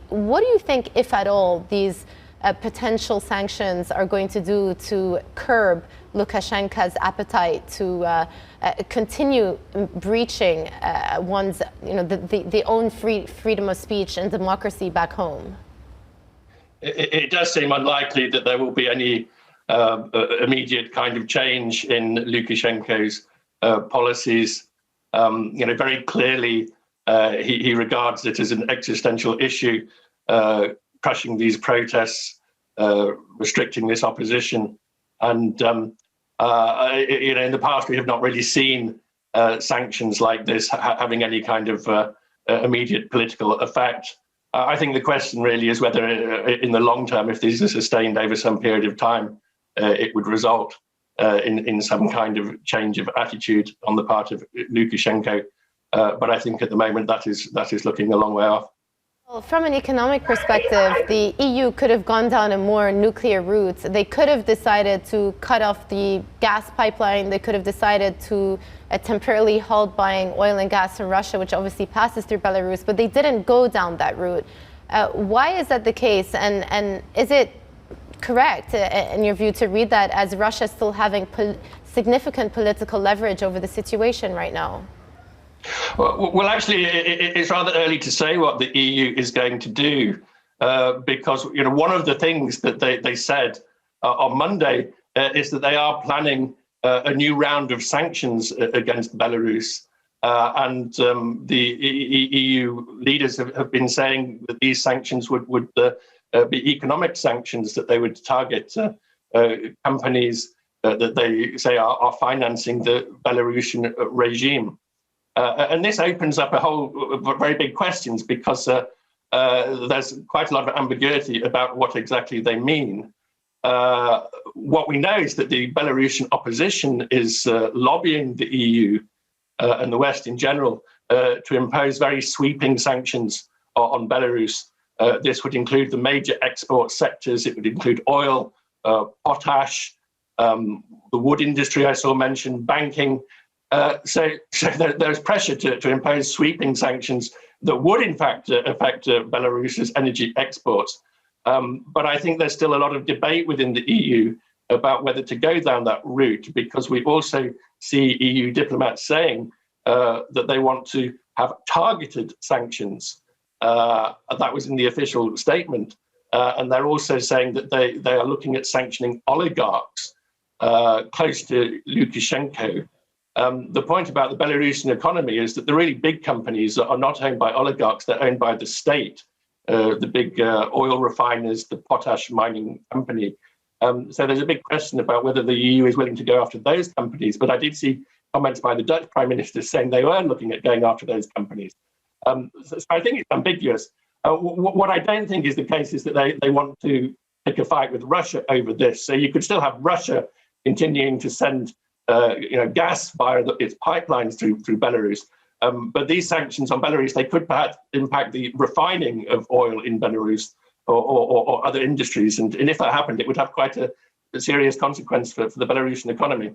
what do you think, if at all, these potential sanctions are going to do to curb Lukashenko's appetite to continue breaching one's, the own freedom of speech and democracy back home? It does seem unlikely that there will be any immediate kind of change in Lukashenko's policies. Very clearly, he regards it as an existential issue, crushing these protests, restricting this opposition. And, in the past, we have not really seen sanctions like this having any kind of immediate political effect. I think the question really is whether in the long term, if these are sustained over some period of time, it would result in some kind of change of attitude on the part of Lukashenko. But I think at the moment that is looking a long way off. Well, from an economic perspective, the EU could have gone down a more nuclear route. They could have decided to cut off the gas pipeline. They could have decided to temporarily halt buying oil and gas from Russia, which obviously passes through Belarus, but they didn't go down that route. Why is that the case? And is it correct, in your view, to read that as Russia still having significant political leverage over the situation right now? Well, actually, it's rather early to say what the EU is going to do, because one of the things that they said on Monday is that they are planning a new round of sanctions against Belarus, and the EU leaders have been saying that these sanctions would be economic sanctions, that they would target companies that they say are financing the Belarusian regime. And this opens up a whole very big questions, because there's quite a lot of ambiguity about what exactly they mean. What we know is that the Belarusian opposition is lobbying the EU and the West in general to impose very sweeping sanctions on Belarus. This would include the major export sectors. It would include oil, potash, the wood industry I saw mentioned, banking. So there's pressure to impose sweeping sanctions that would, in fact, affect Belarus's energy exports. But I think there's still a lot of debate within the EU about whether to go down that route, because we also see EU diplomats saying that they want to have targeted sanctions. That was in the official statement. And they're also saying that they are looking at sanctioning oligarchs close to Lukashenko. The point about the Belarusian economy is that the really big companies are not owned by oligarchs, they're owned by the state, the big oil refiners, the potash mining company. So there's a big question about whether the EU is willing to go after those companies. But I did see comments by the Dutch Prime Minister saying they were looking at going after those companies. So I think it's ambiguous. What I don't think is the case is that they want to pick a fight with Russia over this. So you could still have Russia continuing to send gas via its pipelines through Belarus. But these sanctions on Belarus, they could perhaps impact the refining of oil in Belarus or other industries. And if that happened, it would have quite a serious consequence for the Belarusian economy.